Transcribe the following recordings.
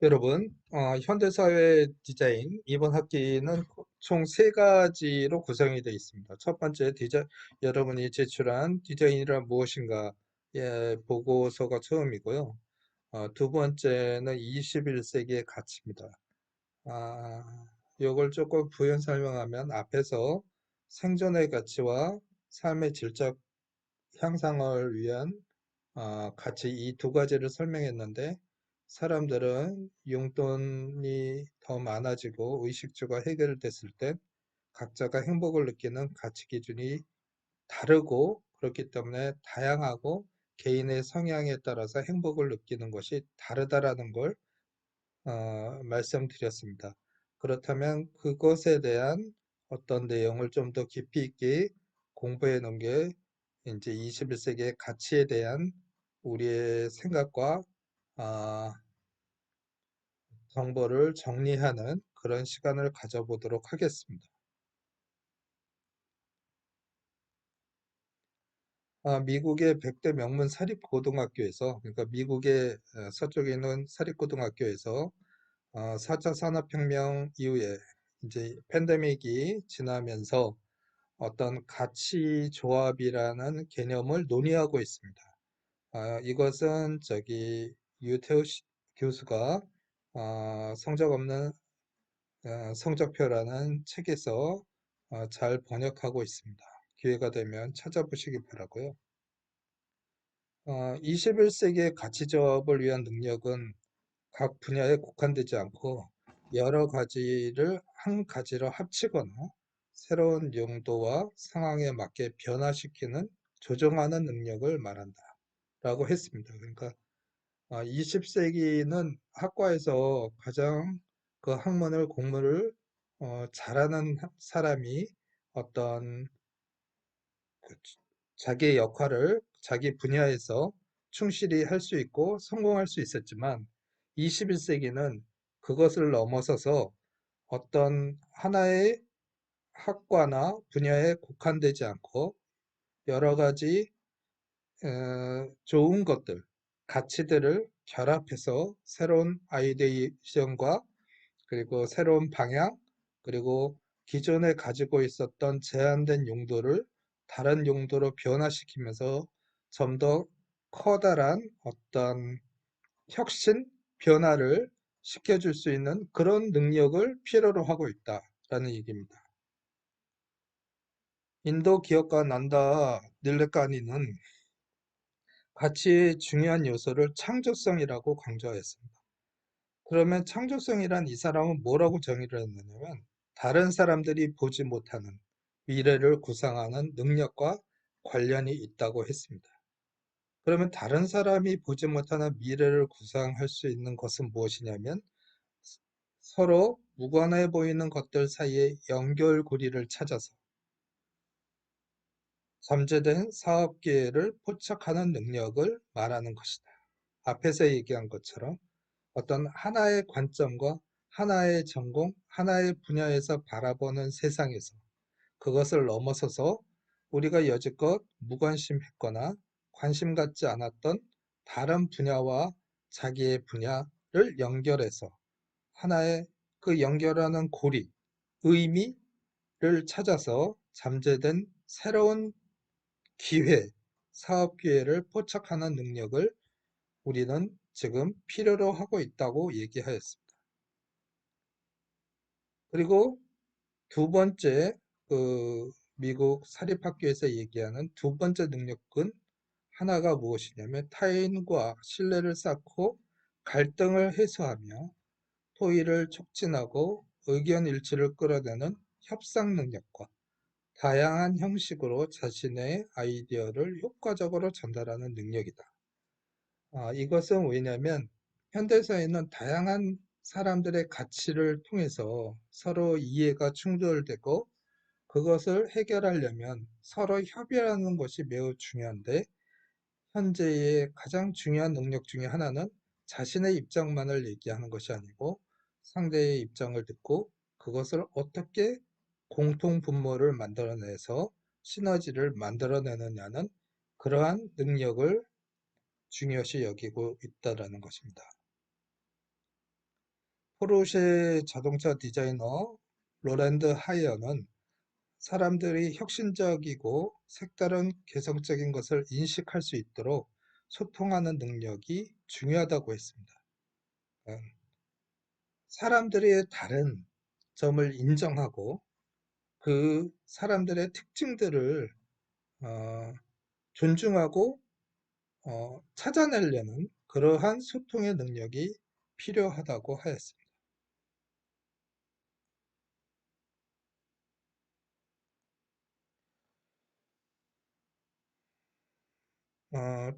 여러분, 현대사회 디자인 이번 학기는 총 세 가지로 구성이 되어 있습니다. 첫 번째, 여러분이 제출한 디자인이란 무엇인가의 보고서가 처음이고요. 두 번째는 21세기의 가치입니다. 이걸 조금 부연 설명하면 앞에서 생존의 가치와 삶의 질적 향상을 위한 같이 이 두 가지를 설명했는데 사람들은 용돈이 더 많아지고 의식주가 해결됐을 때 각자가 행복을 느끼는 가치 기준이 다르고 그렇기 때문에 다양하고 개인의 성향에 따라서 행복을 느끼는 것이 다르다라는 걸 말씀드렸습니다. 그렇다면 그것에 대한 어떤 내용을 좀 더 깊이 있게 공부해 놓은 게 이제 21세기의 가치에 대한 우리의 생각과 아, 정보를 정리하는 그런 시간을 가져보도록 하겠습니다. 미국의 100대 명문 사립고등학교에서, 그러니까 미국의 서쪽에 있는 사립고등학교에서 4차 산업혁명 이후에 이제 팬데믹이 지나면서 어떤 가치 조합이라는 개념을 논의하고 있습니다. 이것은 유태우 교수가 성적 없는 성적표라는 책에서 잘 번역하고 있습니다. 기회가 되면 찾아보시기 바라고요. 21세기의 가치 조합을 위한 능력은 각 분야에 국한되지 않고 여러 가지를 한 가지로 합치거나 새로운 용도와 상황에 맞게 변화시키는 조정하는 능력을 말한다. 라고 했습니다. 그러니까 20세기는 학과에서 가장 그 학문을 공부를 잘하는 사람이 어떤 그 자기의 역할을 자기 분야에서 충실히 할 수 있고 성공할 수 있었지만 21세기는 그것을 넘어서서 어떤 하나의 학과나 분야에 국한되지 않고 여러 가지 좋은 것들, 가치들을 결합해서 새로운 아이디어과 그리고 새로운 방향, 그리고 기존에 가지고 있었던 제한된 용도를 다른 용도로 변화시키면서 좀 더 커다란 어떤 혁신, 변화를 시켜줄 수 있는 그런 능력을 필요로 하고 있다라는 얘기입니다. 인도 기업가 난다 닐레카니는 가치의 중요한 요소를 창조성이라고 강조하였습니다. 그러면 창조성이란 이 사람은 뭐라고 정의를 했느냐면 다른 사람들이 보지 못하는 미래를 구상하는 능력과 관련이 있다고 했습니다. 그러면 다른 사람이 보지 못하는 미래를 구상할 수 있는 것은 무엇이냐면 서로 무관해 보이는 것들 사이에 연결고리를 찾아서 잠재된 사업 기회를 포착하는 능력을 말하는 것이다. 앞에서 얘기한 것처럼 어떤 하나의 관점과 하나의 전공, 하나의 분야에서 바라보는 세상에서 그것을 넘어서서 우리가 여지껏 무관심했거나 관심 갖지 않았던 다른 분야와 자기의 분야를 연결해서 하나의 그 연결하는 고리, 의미를 찾아서 잠재된 새로운 기회, 사업 기회를 포착하는 능력을 우리는 지금 필요로 하고 있다고 얘기하였습니다. 그리고 두 번째, 미국 사립학교에서 얘기하는 두 번째 능력은 하나가 무엇이냐면 타인과 신뢰를 쌓고 갈등을 해소하며 토의를 촉진하고 의견 일치를 끌어내는 협상 능력과 다양한 형식으로 자신의 아이디어를 효과적으로 전달하는 능력이다. 이것은 왜냐하면 현대사회는 다양한 사람들의 가치를 통해서 서로 이해가 충돌되고 그것을 해결하려면 서로 협의하는 것이 매우 중요한데 현재의 가장 중요한 능력 중에 하나는 자신의 입장만을 얘기하는 것이 아니고 상대의 입장을 듣고 그것을 어떻게 공통 분모를 만들어내서 시너지를 만들어내느냐는 그러한 능력을 중요시 여기고 있다라는 것입니다. 포르쉐 자동차 디자이너 로랜드 하이어는 사람들이 혁신적이고 색다른 개성적인 것을 인식할 수 있도록 소통하는 능력이 중요하다고 했습니다. 어, 사람들의 다른 점을 인정하고 그 사람들의 특징들을 어, 존중하고 찾아내려는 그러한 소통의 능력이 필요하다고 하였습니다.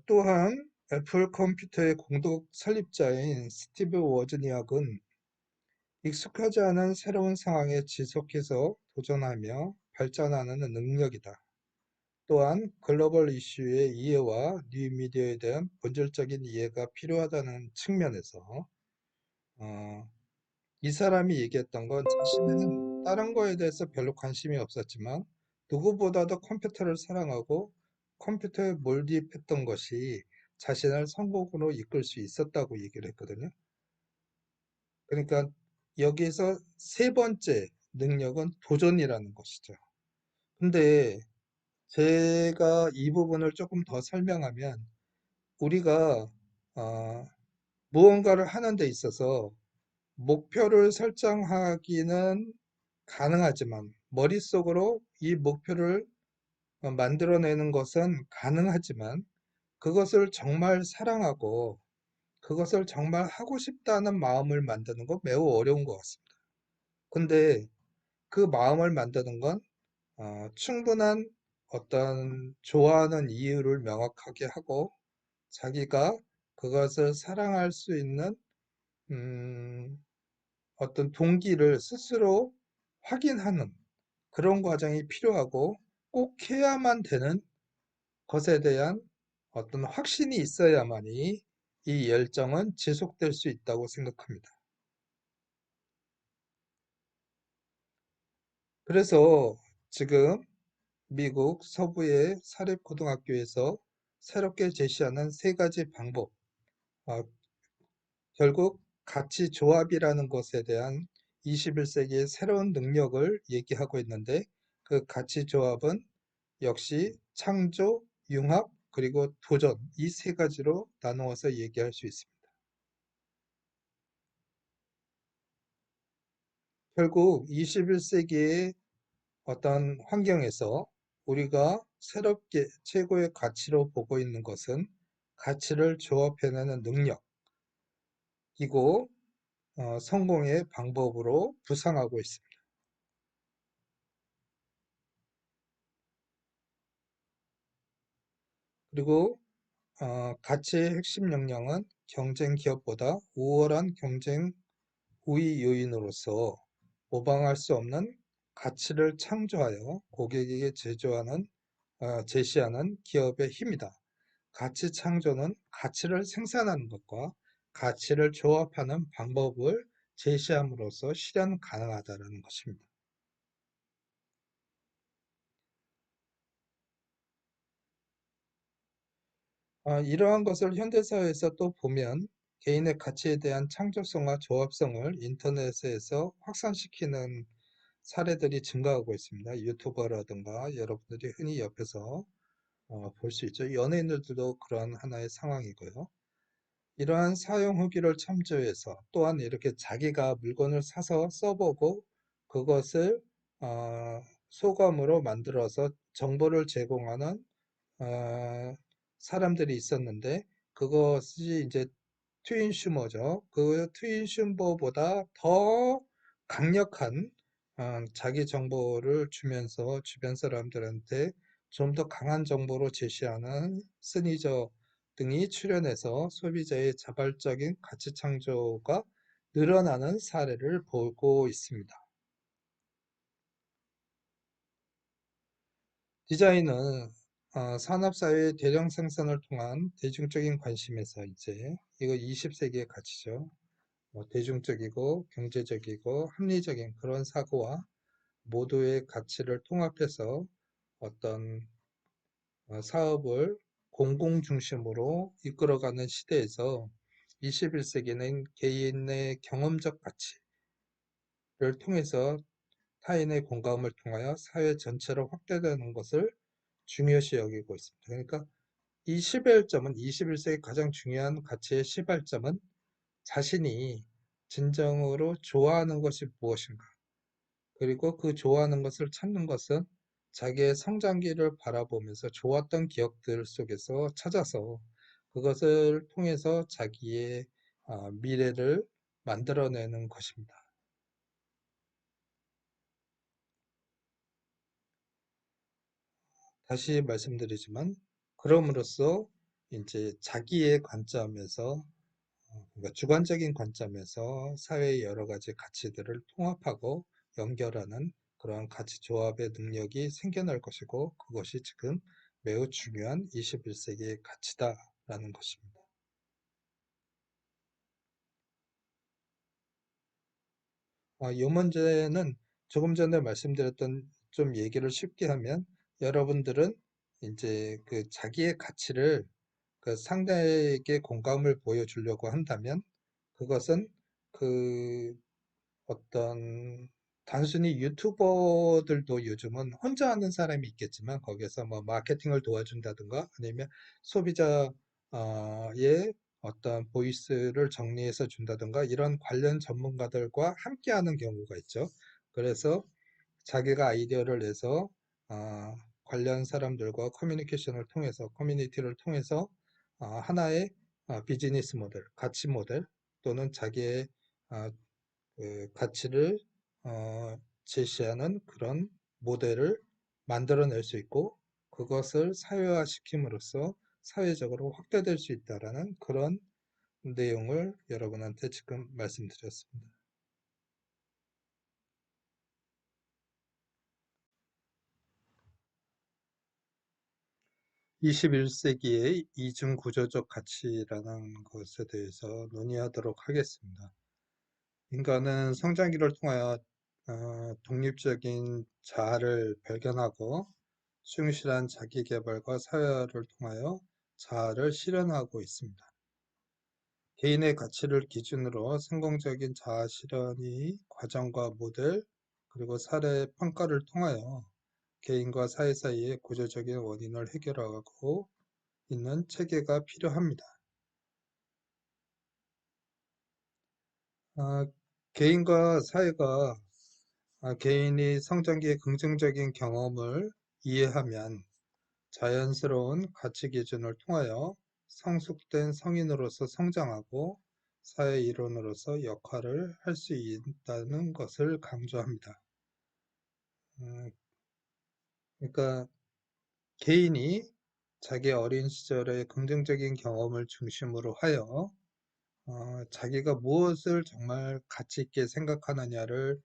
또한 애플 컴퓨터의 공동 설립자인 스티브 워즈니악은 익숙하지 않은 새로운 상황에 지속해서 도전하며 발전하는 능력이다. 또한 글로벌 이슈의 이해와 뉴미디어에 대한 본질적인 이해가 필요하다는 측면에서 어, 이 사람이 얘기했던 건 자신은 다른 거에 대해서 별로 관심이 없었지만 누구보다도 컴퓨터를 사랑하고 컴퓨터에 몰입했던 것이 자신을 성공으로 이끌 수 있었다고 얘기를 했거든요. 그러니까 여기에서 세 번째 능력은 도전이라는 것이죠. 근데 제가 이 부분을 조금 더 설명하면 우리가 어, 무언가를 하는 데 있어서 목표를 설정하기는 가능하지만 머릿속으로 이 목표를 만들어내는 것은 가능하지만 그것을 정말 사랑하고 그것을 정말 하고 싶다는 마음을 만드는 건 매우 어려운 것 같습니다. 근데 그 마음을 만드는 건 충분한 어떤 좋아하는 이유를 명확하게 하고 자기가 그것을 사랑할 수 있는 음, 어떤 동기를 스스로 확인하는 그런 과정이 필요하고 꼭 해야만 되는 것에 대한 어떤 확신이 있어야만이 이 열정은 지속될 수 있다고 생각합니다. 그래서 지금 미국 서부의 사립고등학교에서 새롭게 제시하는 세 가지 방법, 어, 결국 가치 조합이라는 것에 대한 21세기의 새로운 능력을 얘기하고 있는데 그 가치 조합은 역시 창조, 융합, 그리고 도전 이 세 가지로 나누어서 얘기할 수 있습니다. 결국 21세기의 어떤 환경에서 우리가 새롭게 최고의 가치로 보고 있는 것은 가치를 조합해내는 능력이고 성공의 방법으로 부상하고 있습니다. 그리고 가치의 핵심 역량은 경쟁 기업보다 우월한 경쟁 우위 요인으로서 모방할 수 없는 가치를 창조하여 고객에게 제시하는 기업의 힘이다. 가치 창조는 가치를 생산하는 것과 가치를 조합하는 방법을 제시함으로써 실현 가능하다는 것입니다. 이러한 것을 현대사회에서 또 보면 개인의 가치에 대한 창조성과 조합성을 인터넷에서 확산시키는 사례들이 증가하고 있습니다. 유튜버라든가 여러분들이 흔히 옆에서 볼 수 있죠. 연예인들도 그러한 하나의 상황이고요. 이러한 사용 후기를 참조해서 또한 이렇게 자기가 물건을 사서 써보고 그것을 소감으로 만들어서 정보를 제공하는 사람들이 있었는데 그것이 이제 트윈 슈머죠. 그 트윈 슈머보다 더 강력한 자기 정보를 주면서 주변 사람들한테 좀 더 강한 정보로 제시하는 스니저 등이 출연해서 소비자의 자발적인 가치 창조가 늘어나는 사례를 보고 있습니다. 디자인은 산업사회의 대량 생산을 통한 대중적인 관심에서 이제 이거 20세기의 가치죠. 대중적이고 경제적이고 합리적인 그런 사고와 모두의 가치를 통합해서 어떤 사업을 공공 중심으로 이끌어가는 시대에서 21세기는 개인의 경험적 가치를 통해서 타인의 공감을 통하여 사회 전체로 확대되는 것을 중요시 여기고 있습니다. 그러니까 이 시발점은 21세기 가장 중요한 가치의 시발점은 자신이 진정으로 좋아하는 것이 무엇인가, 그리고 그 좋아하는 것을 찾는 것은 자기의 성장기를 바라보면서 좋았던 기억들 속에서 찾아서 그것을 통해서 자기의 미래를 만들어내는 것입니다. 다시 말씀드리지만, 그럼으로써 이제 자기의 관점에서, 그러니까 주관적인 관점에서 사회의 여러 가지 가치들을 통합하고 연결하는 그러한 가치 조합의 능력이 생겨날 것이고, 그것이 지금 매우 중요한 21세기의 가치다라는 것입니다. 이 문제는 조금 전에 말씀드렸던, 좀 얘기를 쉽게 하면, 여러분들은 이제 그 자기의 가치를 그 상대에게 공감을 보여주려고 한다면, 그것은 그 어떤 단순히 유튜버들도 요즘은 혼자 하는 사람이 있겠지만, 거기에서 뭐 마케팅을 도와준다든가 아니면 소비자의 어떤 보이스를 정리해서 준다든가 이런 관련 전문가들과 함께 하는 경우가 있죠. 그래서 자기가 아이디어를 내서 관련 사람들과 커뮤니케이션을 통해서, 커뮤니티를 통해서 하나의 비즈니스 모델, 가치 모델, 또는 자기의 어, 그 가치를 제시하는 그런 모델을 만들어낼 수 있고, 그것을 사회화시킴으로써 사회적으로 확대될 수 있다라는 그런 내용을 여러분한테 지금 말씀드렸습니다. 21세기의 이중구조적 가치라는 것에 대해서 논의하도록 하겠습니다. 인간은 성장기를 통하여 독립적인 자아를 발견하고 충실한 자기계발과 사회화를 통하여 자아를 실현하고 있습니다. 개인의 가치를 기준으로 성공적인 자아 실현의 과정과 모델, 그리고 사례 평가를 통하여 개인과 사회 사이의 구조적인 원인을 해결하고 있는 체계가 필요합니다. 아, 개인과 사회가 개인이 성장기의 긍정적인 경험을 이해하면 자연스러운 가치 기준을 통하여 성숙된 성인으로서 성장하고 사회 일원으로서 역할을 할 수 있다는 것을 강조합니다. 음, 그러니까 개인이 자기 어린 시절의 긍정적인 경험을 중심으로 하여 자기가 무엇을 정말 가치 있게 생각하느냐를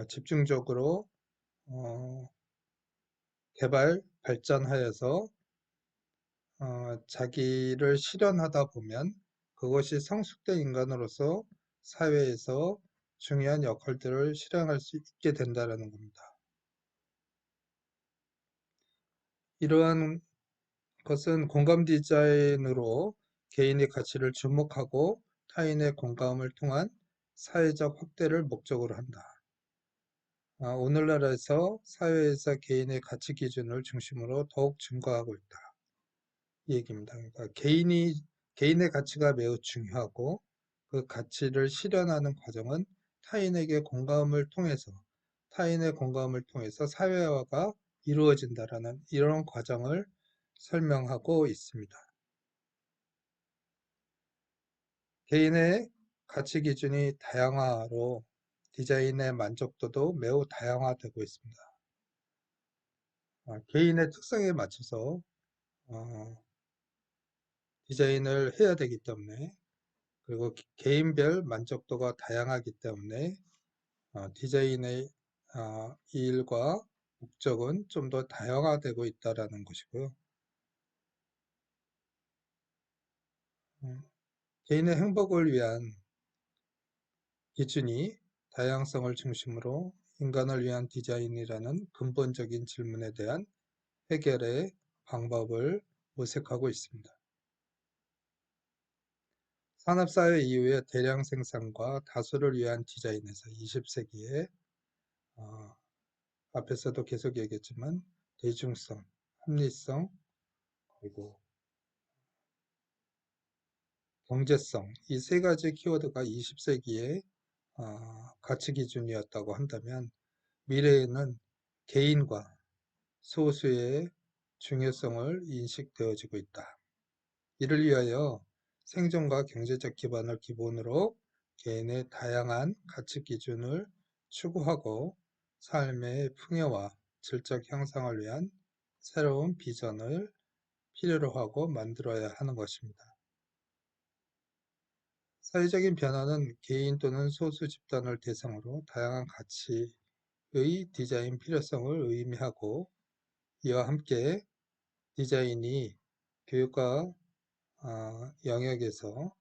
집중적으로 어, 개발, 발전하여서 자기를 실현하다 보면 그것이 성숙된 인간으로서 사회에서 중요한 역할들을 실행할 수 있게 된다는 겁니다. 이러한 것은 공감 디자인으로 개인의 가치를 주목하고 타인의 공감을 통한 사회적 확대를 목적으로 한다. 오늘날에서 사회에서 개인의 가치 기준을 중심으로 더욱 증가하고 있다. 이 얘기입니다. 그러니까 개인의 가치가 매우 중요하고, 그 가치를 실현하는 과정은 타인에게 공감을 통해서, 타인의 공감을 통해서 사회화가 이루어진다라는 이런 과정을 설명하고 있습니다. 개인의 가치 기준이 다양화로 디자인의 만족도도 매우 다양화되고 있습니다. 개인의 특성에 맞춰서 디자인을 해야 되기 때문에, 그리고 개인별 만족도가 다양하기 때문에 디자인의 일과 목적은 좀 더 다양화되고 있다는 것이고요. 개인의 행복을 위한 기준이 다양성을 중심으로 인간을 위한 디자인이라는 근본적인 질문에 대한 해결의 방법을 모색하고 있습니다. 산업사회 이후의 대량 생산과 다수를 위한 디자인에서 20세기에 앞에서도 계속 얘기했지만 대중성, 합리성, 그리고 경제성 이 세 가지 키워드가 20세기의 가치 기준이었다고 한다면 미래에는 개인과 소수의 중요성을 인식되어지고 있다. 이를 위하여 생존과 경제적 기반을 기본으로 개인의 다양한 가치 기준을 추구하고 삶의 풍요와 질적 향상을 위한 새로운 비전을 필요로 하고 만들어야 하는 것입니다. 사회적인 변화는 개인 또는 소수 집단을 대상으로 다양한 가치의 디자인 필요성을 의미하고 이와 함께 디자인이 교육과 영역에서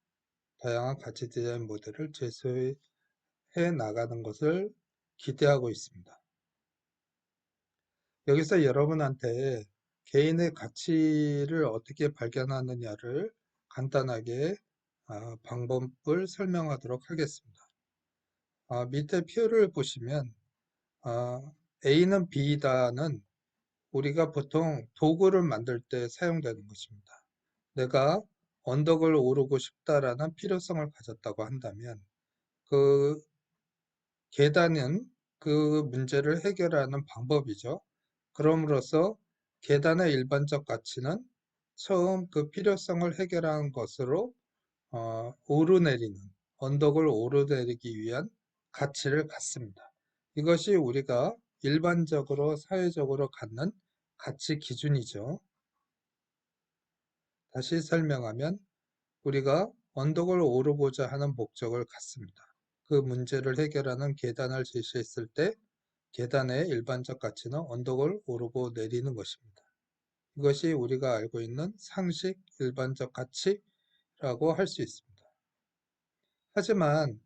다양한 가치 디자인 모델을 제시해 나가는 것을 기대하고 있습니다. 여기서 여러분한테 개인의 가치를 어떻게 발견하느냐를 간단하게 방법을 설명하도록 하겠습니다. 밑에 표를 보시면 A는 B다는 우리가 보통 도구를 만들 때 사용되는 것입니다. 내가 언덕을 오르고 싶다라는 필요성을 가졌다고 한다면 그 계단은 그 문제를 해결하는 방법이죠. 그럼으로써 계단의 일반적 가치는 처음 그 필요성을 해결한 것으로 오르내리는 언덕을 오르내리기 위한 가치를 갖습니다. 이것이 우리가 일반적으로 사회적으로 갖는 가치 기준이죠. 다시 설명하면 우리가 언덕을 오르고자 하는 목적을 갖습니다. 그 문제를 해결하는 계단을 제시했을 때 계단의 일반적 가치는 언덕을 오르고 내리는 것입니다. 이것이 우리가 알고 있는 상식 일반적 가치라고 할 수 있습니다. 하지만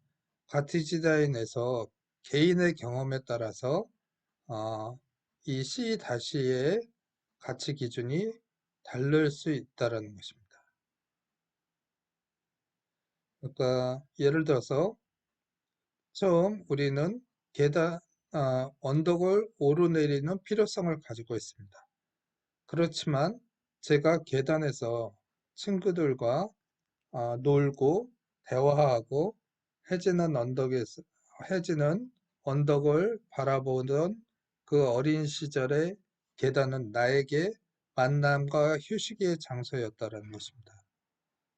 가치 디자인에서 개인의 경험에 따라서 이 C-의 가치 기준이 다를 수 있다는 것입니다. 그러니까 예를 들어서 처음 우리는 계단, 언덕을 오르내리는 필요성을 가지고 있습니다. 그렇지만 제가 계단에서 친구들과 놀고 대화하고 해지는 해지는 언덕을 바라보던 그 어린 시절의 계단은 나에게 만남과 휴식의 장소였다는 것입니다.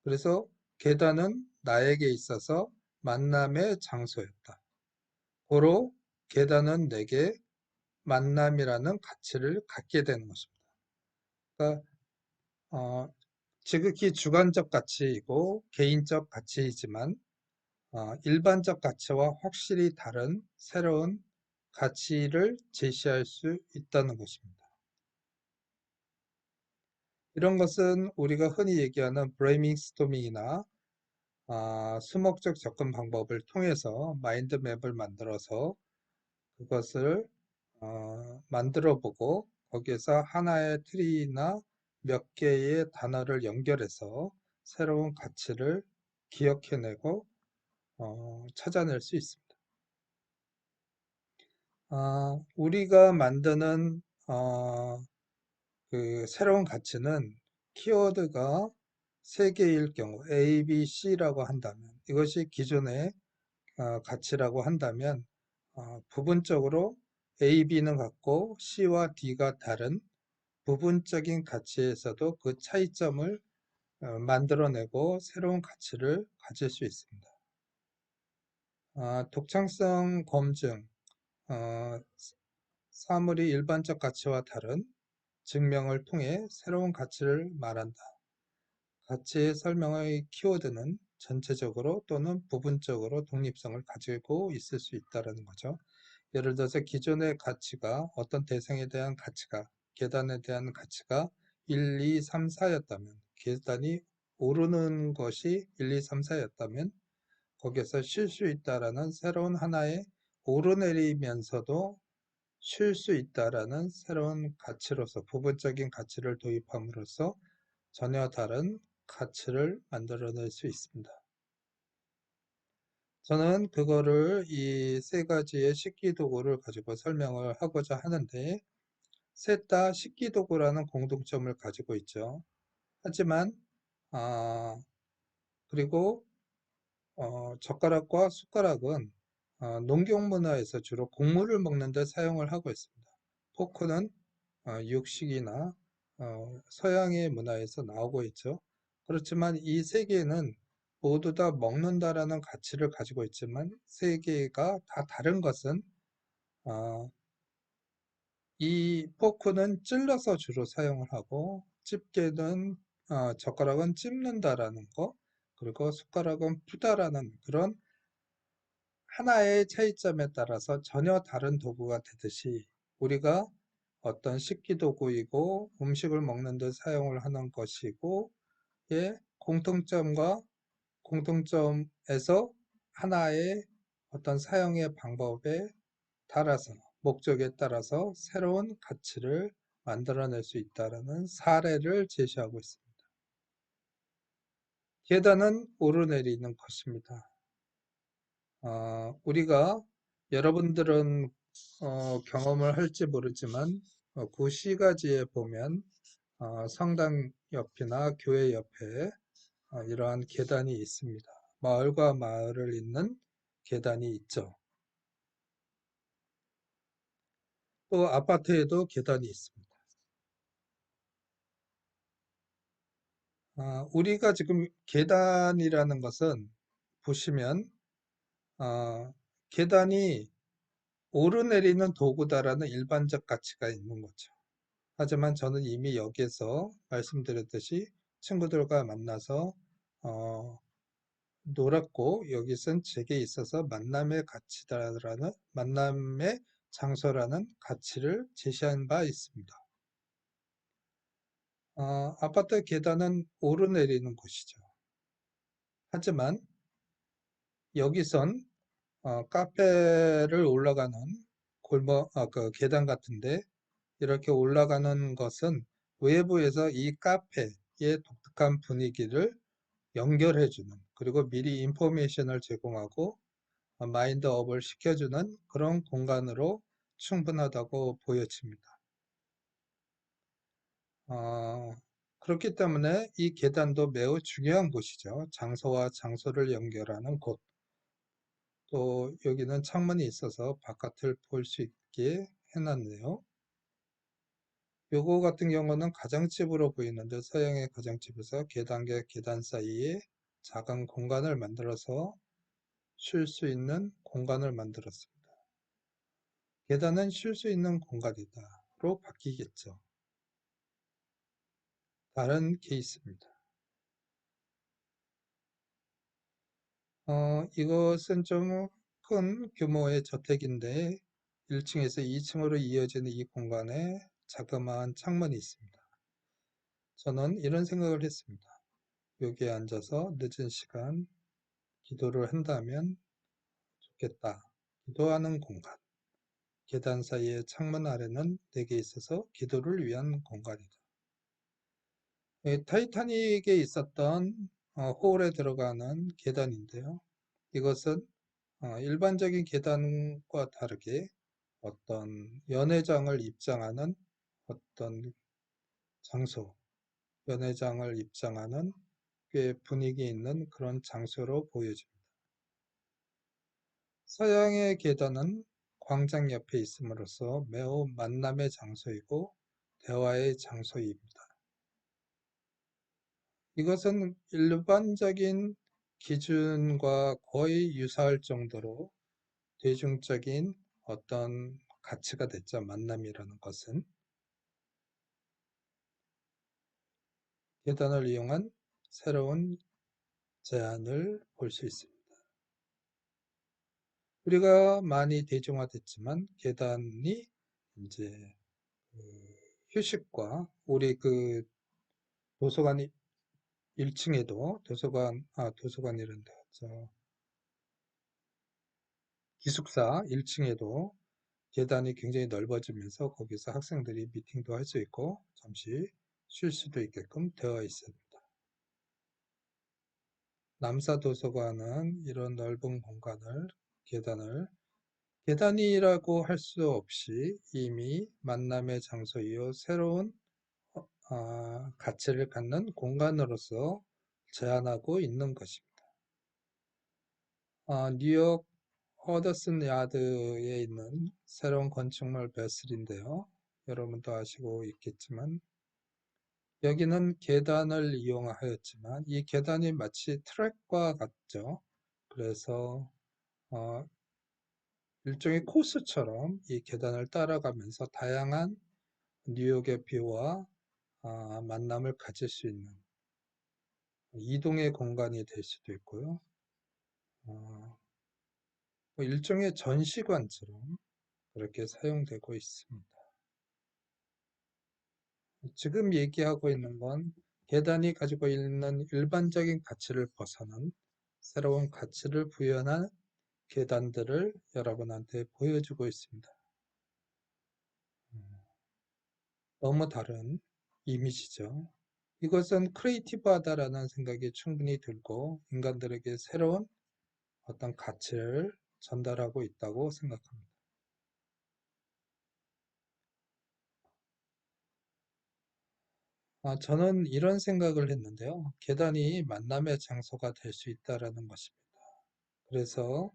그래서 계단은 나에게 있어서 만남의 장소였다. 고로 계단은 내게 만남이라는 가치를 갖게 되는 것입니다. 그러니까 지극히 주관적 가치이고 개인적 가치이지만 일반적 가치와 확실히 다른 새로운 가치를 제시할 수 있다는 것입니다. 이런 것은 우리가 흔히 얘기하는 브레인스토밍이나 수목적 접근 방법을 통해서 마인드맵을 만들어서 그것을 만들어 보고 거기에서 하나의 트리나 몇 개의 단어를 연결해서 새로운 가치를 기억해내고 찾아낼 수 있습니다. 우리가 만드는 그 새로운 가치는 키워드가 3개일 경우 A, B, C라고 한다면 이것이 기존의 가치라고 한다면 부분적으로 A, B는 같고 C와 D가 다른 부분적인 가치에서도 그 차이점을 만들어내고 새로운 가치를 가질 수 있습니다. 독창성 검증, 사물이 일반적 가치와 다른 증명을 통해 새로운 가치를 말한다. 가치의 설명의 키워드는 전체적으로 또는 부분적으로 독립성을 가지고 있을 수 있다는 거죠. 예를 들어서 기존의 가치가 어떤 대상에 대한 가치가 계단에 대한 가치가 1, 2, 3, 4였다면 계단이 오르는 것이 1, 2, 3, 4였다면 거기에서 쉴 수 있다라는 새로운 하나의 오르내리면서도 쉴 수 있다라는 새로운 가치로서 부분적인 가치를 도입함으로써 전혀 다른 가치를 만들어낼 수 있습니다. 저는 그거를 이 세 가지의 식기도구를 가지고 설명을 하고자 하는데, 셋 다 식기도구라는 공통점을 가지고 있죠. 하지만 그리고 젓가락과 숟가락은 농경 문화에서 주로 곡물을 먹는 데 사용을 하고 있습니다. 포크는 육식이나 서양의 문화에서 나오고 있죠. 그렇지만 이 세 개는 모두 다 먹는다라는 가치를 가지고 있지만, 세 개가 다 다른 것은 어, 이 포크는 찔러서 주로 사용을 하고, 집게는 젓가락은 찝는다라는 거, 그리고 숟가락은 푸다라는 그런 하나의 차이점에 따라서 전혀 다른 도구가 되듯이, 우리가 어떤 식기도구이고 음식을 먹는 데 사용을 하는 것이고, 의 공통점과 공통점에서 하나의 어떤 사용의 방법에 따라서, 목적에 따라서 새로운 가치를 만들어낼 수 있다는 사례를 제시하고 있습니다. 계단은 오르내리는 것입니다. 우리가, 여러분들은 경험을 할지 모르지만 구시가지에 보면 성당 옆이나 교회 옆에 이러한 계단이 있습니다. 마을과 마을을 잇는 계단이 있죠. 또 아파트에도 계단이 있습니다. 우리가 지금 계단이라는 것은, 보시면 계단이 오르내리는 도구다라는 일반적 가치가 있는 거죠. 하지만 저는 이미 여기에서 말씀드렸듯이 친구들과 만나서 어, 놀았고, 여기선 제게 있어서 만남의 가치다라는, 만남의 장소라는 가치를 제시한 바 있습니다. 아파트 계단은 오르내리는 곳이죠. 하지만 여기선 카페를 올라가는 그 계단 같은데, 이렇게 올라가는 것은 외부에서 이 카페의 독특한 분위기를 연결해주는, 그리고 미리 인포메이션을 제공하고 마인드업을 시켜주는 그런 공간으로 충분하다고 보여집니다. 그렇기 때문에 이 계단도 매우 중요한 곳이죠. 장소와 장소를 연결하는 곳. 또 여기는 창문이 있어서 바깥을 볼 수 있게 해놨네요. 요거 같은 경우는 가정집으로 보이는데, 서양의 가정집에서 계단과 계단 사이에 작은 공간을 만들어서 쉴 수 있는 공간을 만들었습니다. 계단은 쉴 수 있는 공간이다로 바뀌겠죠. 다른 케이스입니다. 이것은 좀 큰 규모의 저택인데 1층에서 2층으로 이어지는 이 공간에 자그마한 창문이 있습니다. 저는 이런 생각을 했습니다. 여기에 앉아서 늦은 시간 기도를 한다면 좋겠다. 기도하는 공간. 계단 사이의 창문 아래는 내게 있어서 기도를 위한 공간이다. 타이타닉에 있었던 홀에 들어가는 계단인데요. 이것은 일반적인 계단과 다르게 어떤 연회장을 입장하는 어떤 장소, 연회장을 입장하는 꽤 분위기 있는 그런 장소로 보여집니다. 서양의 계단은 광장 옆에 있음으로써 매우 만남의 장소이고 대화의 장소입니다. 이것은 일반적인 기준과 거의 유사할 정도로 대중적인 어떤 가치가 됐죠. 만남이라는 것은 계단을 이용한 새로운 제안을 볼 수 있습니다. 우리가 많이 대중화됐지만 계단이 이제 그 휴식과, 우리 그 도서관 1층에도 도서관이란다. 기숙사 1층에도 계단이 굉장히 넓어지면서 거기서 학생들이 미팅도 할 수 있고 잠시 쉴 수도 있게끔 되어 있습니다. 남사도서관은 이런 넓은 공간을, 계단이라고 할 수 없이 이미 만남의 장소이요 새로운 가치를 갖는 공간으로서 제한하고 있는 것입니다. 뉴욕 허더슨 야드에 있는 새로운 건축물 베슬인데요. 여러분도 아시고 있겠지만 여기는 계단을 이용하였지만 이 계단이 마치 트랙과 같죠. 그래서 어, 일종의 코스처럼 이 계단을 따라가면서 다양한 뉴욕의 뷰와 만남을 가질 수 있는 이동의 공간이 될 수도 있고요. 어, 뭐 일종의 전시관처럼 그렇게 사용되고 있습니다. 지금 얘기하고 있는 건 계단이 가지고 있는 일반적인 가치를 벗어난 새로운 가치를 부여한 계단들을 여러분한테 보여주고 있습니다. 너무 다른 이미지죠. 이것은 크리에이티브하다라는 생각이 충분히 들고 인간들에게 새로운 어떤 가치를 전달하고 있다고 생각합니다. 저는 이런 생각을 했는데요. 계단이 만남의 장소가 될 수 있다라는 것입니다. 그래서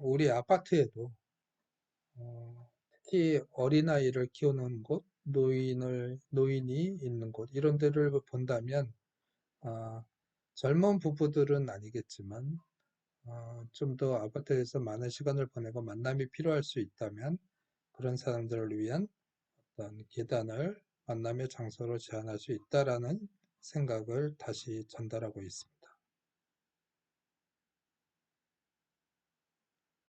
우리 아파트에도 특히 어린아이를 키우는 곳, 노인이 있는 곳 이런 데를 본다면 아, 젊은 부부들은 아니겠지만 좀 더 아파트에서 많은 시간을 보내고 만남이 필요할 수 있다면 그런 사람들을 위한 어떤 계단을 만남의 장소로 제한할 수 있다라는 생각을 다시 전달하고 있습니다.